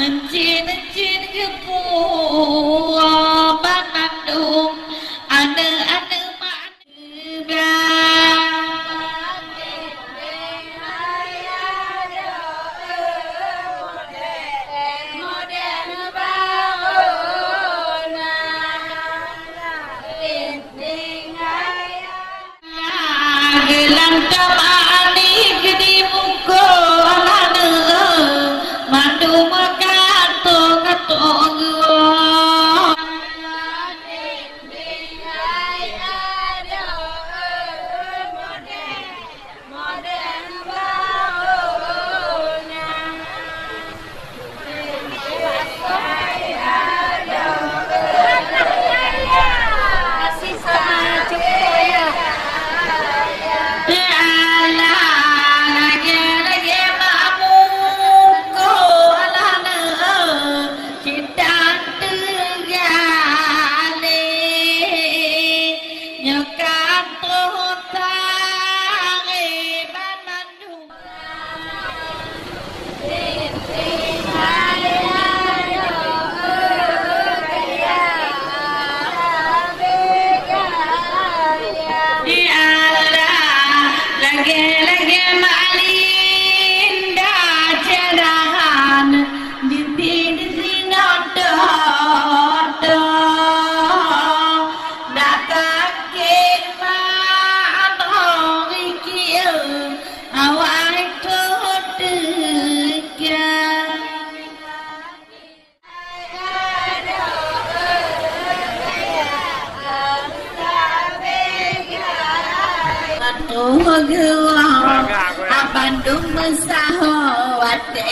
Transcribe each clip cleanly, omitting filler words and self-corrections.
Encin-encin kepuh obat mandung ane-ane mak gelang kamani gede muka alane mandu makato kato Bandung mesaho wate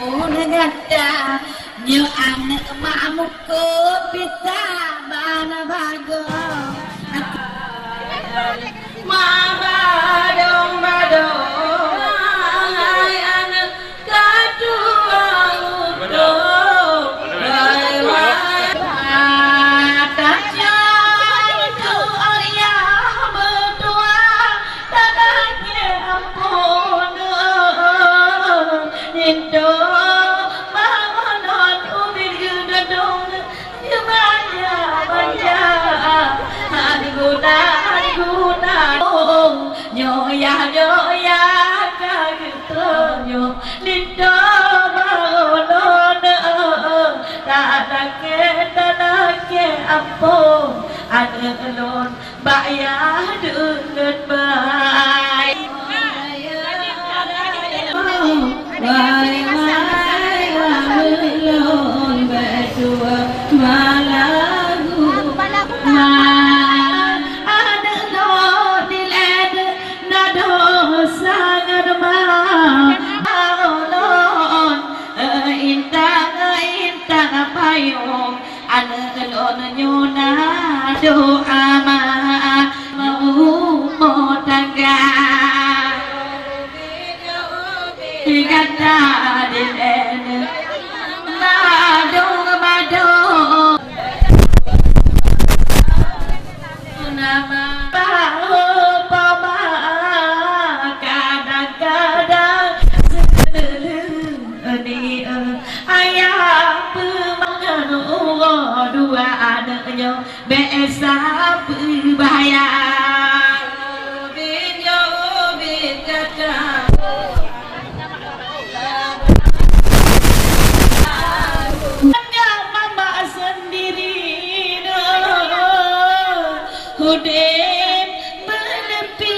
pun gata nyu anak mamuku pita bana bago mabadong badong ay anak kadua udo wai wai tatya tu arya berdua tanahnya ampun Indo mangon ubin gedong jemanya banja guna nyoya kagetonyo Indo mangon tanake ampun adelon bayar dengan baik Wai lon berdua malagu ada lo diled nado sangat lon intang payung ada lon nyuna doa mau tangga Gata dilen badung nama pama kadang-kadang ini ayah pemangan dua adanya biasa berbahaya bin kata Hudin menepi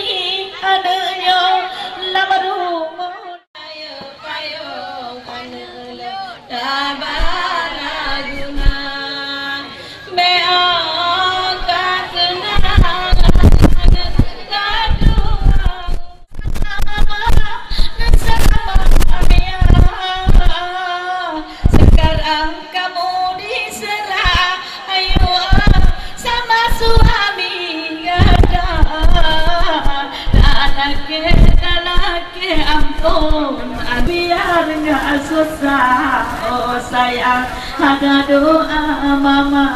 adanya lama rumah payo kanelo tabara guna beo katena sekarang kamu diserah ayo sama suami laki ampun biar nggak susah oh sayang ada doa mama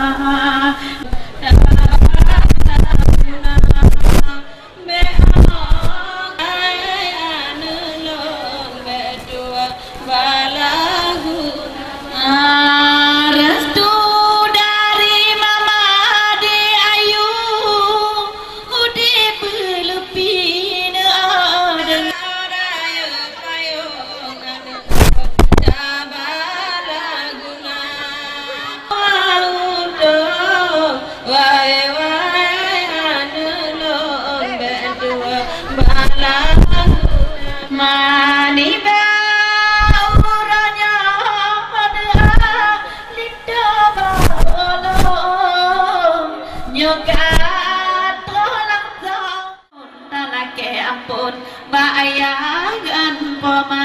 bayangan poma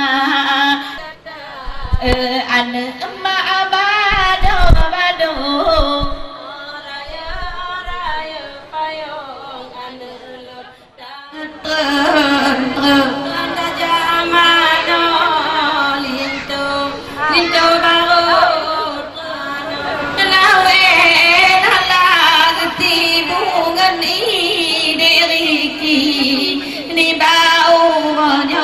ane emak abado bado raya raya payung ane lut tanda jamano lintu lintu barut nawe halag tibungan ideriki ni bau nyo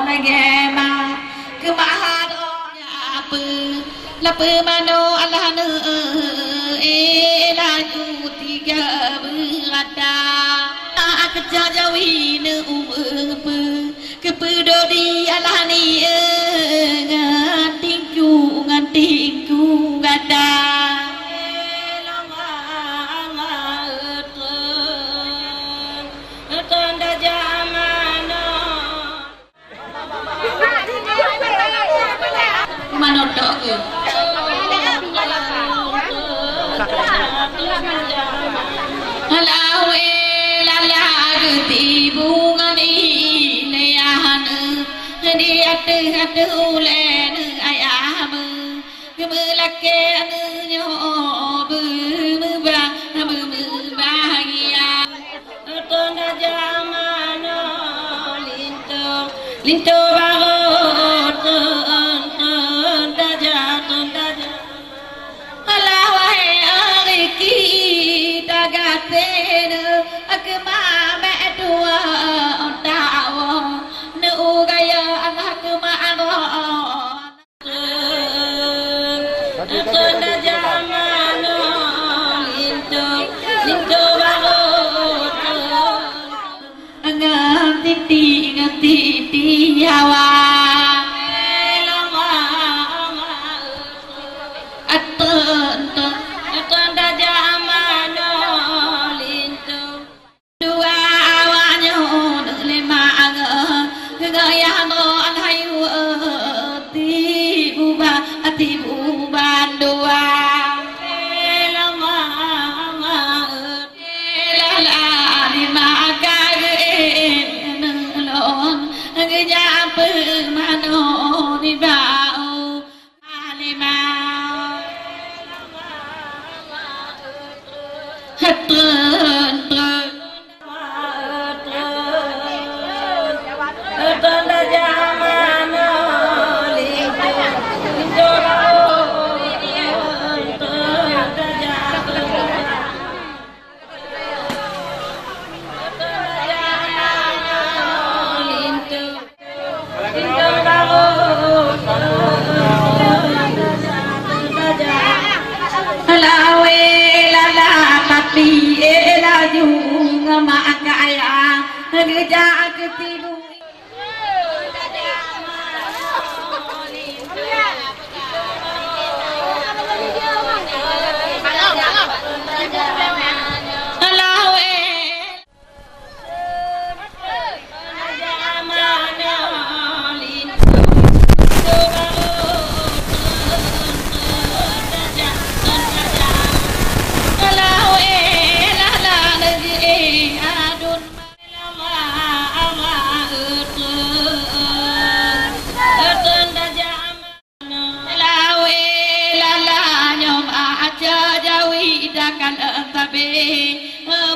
nagema kemahadonya apa mano Allah ne laju tiga berada kerja jawi ne kepedodi Allah ni ngantingku gada manodok alawe lala geti bunga ni leyahan di ate ulen ayam kemelake nyo bahagia tanda jamano linto barot titi hawa tanda jamano lintu dua awaknya lima gaya no alhayu tibu bandua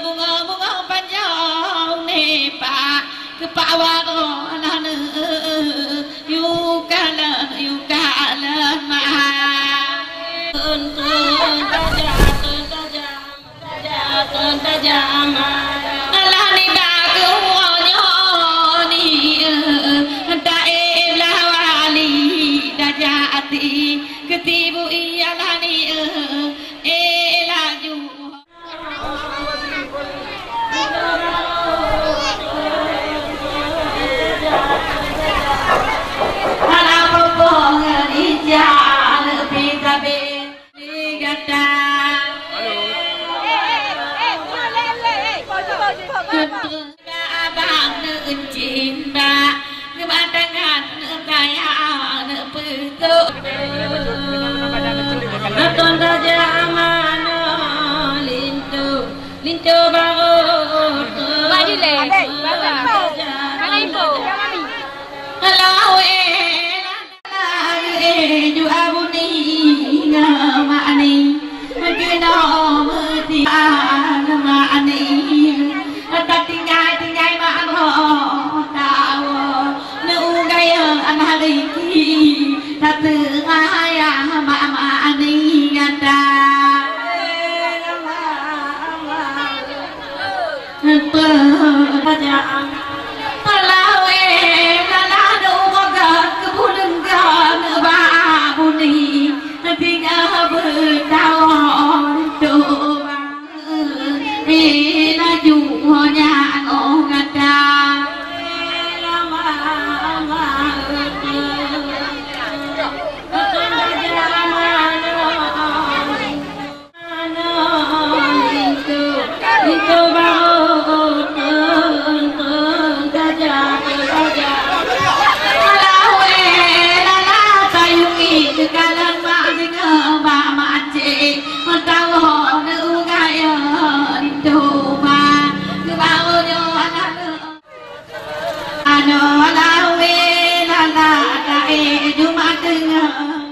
bunga-bunga panjang ni pak kepawaro anak yukalan mahal tajam alah ni bagu nyoni daelah wali dajati ketibu ialah ni laju alah bohong ijal pitabe gata abang cinta kebatangan kaya petuk nonton tajaman lintu baru maju le mana ibu kalau ju abuni nama ani kena mesti nama ani tak tinggal mak tahu nu gaya anak lagi tak teraya mak ani kata Pajang Palawe Nana Doga Kebunenggan Babuni Tiga bertahun Doa Ina juhonya ngata Kalan mak singa ba mace tahu nu gaya itu ba bawo yo ano lawe lala dae jumat dengar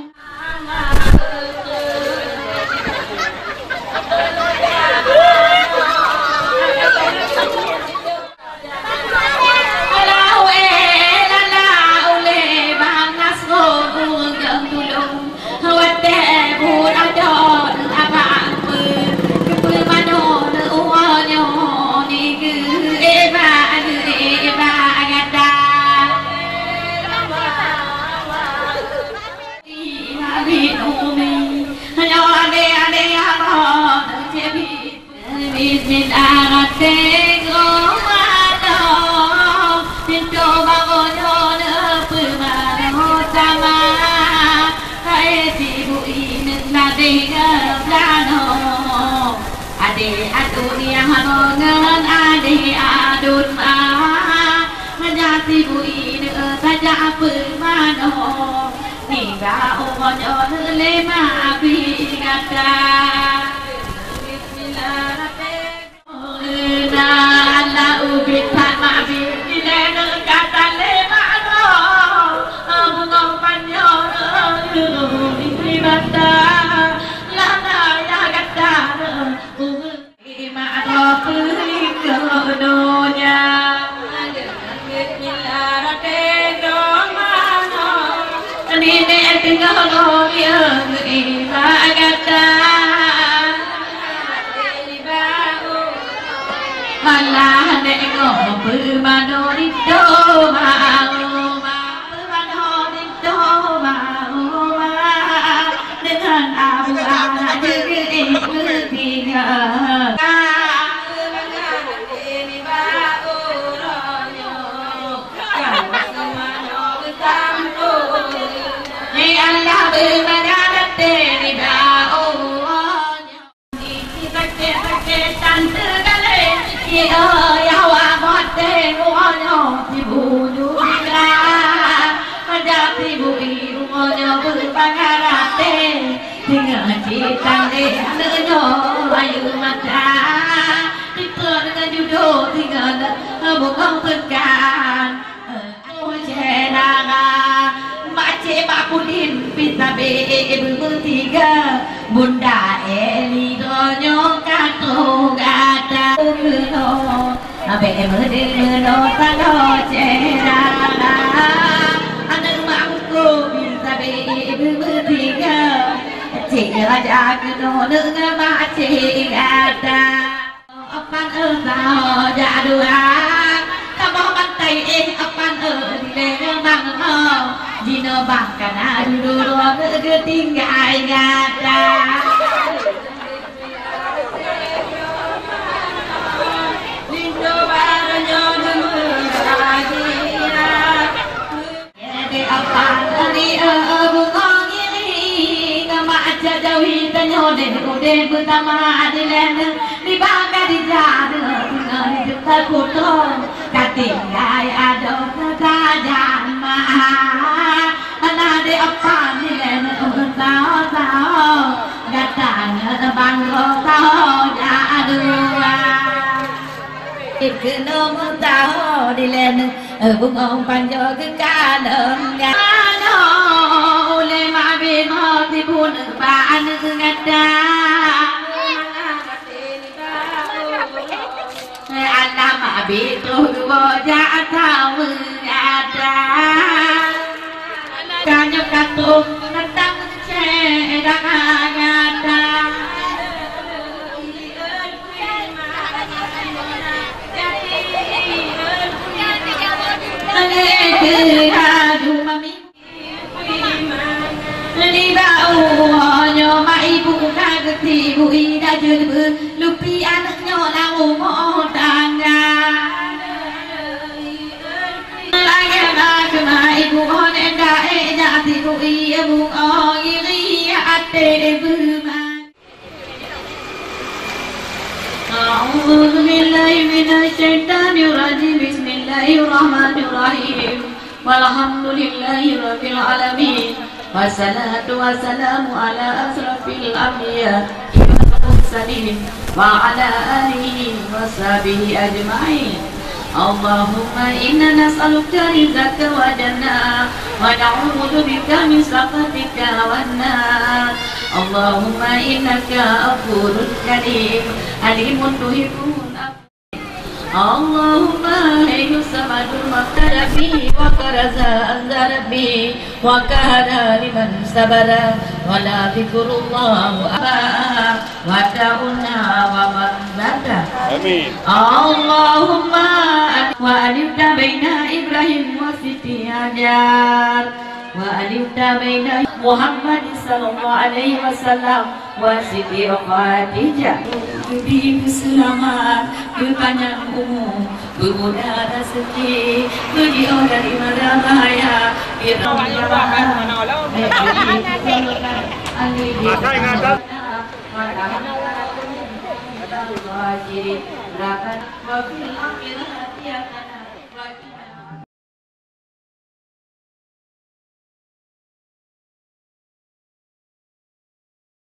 abe menota cera anak mangku bisa bertiga cera jago dengan macam ada apan tahu jaduan kamu pantai apan di lemang dino bahkan dulu ketinggal ada lindo baranya jadi apan di bunga ini nama aja jauhi tanyoden udah pertama di lembang di bangga di jalan di dekat kota katinggai ada tajam mana de apa di lembang tahu datang bangga tahu jadua ikut nom tahu di lembang bungong panjang ke kanan oleh mabe mati pun baan ngada alam mabe tu wajah tahu ada kanya katung tentang cedang ngada ibu kaget ibu ida jadi lupi anaknya lalu mau tangga lagi macam ibu honda jadi ibu ibu oh iri ate berman أعوذ بالله من الشيطان الرجيم بسم الله الرحمن الرحيم والحمد لله رب العالمين والصلاة والسلام على أشرف الأنبياء والمرسلين وعلى آله وصحبه أجمعين اللهم إنا نسألك رزقك وجنة ونعوذ بك من سخطك والنار اللهم إنك غفور كريم عليم تحب اللهم هي السماء المقتل فيه وكرز أنت ربي وكان لمن صبر ولا ذكر الله أبا ودعنا ومن بدا اللهم وألفت بين إبراهيم وسيدي هاجر وألفت بين محمد صلى الله عليه وسلم وسيدي Khadijah di selamat kepanjang umur bermudah rezeki beliau dari mana bahaya Amin.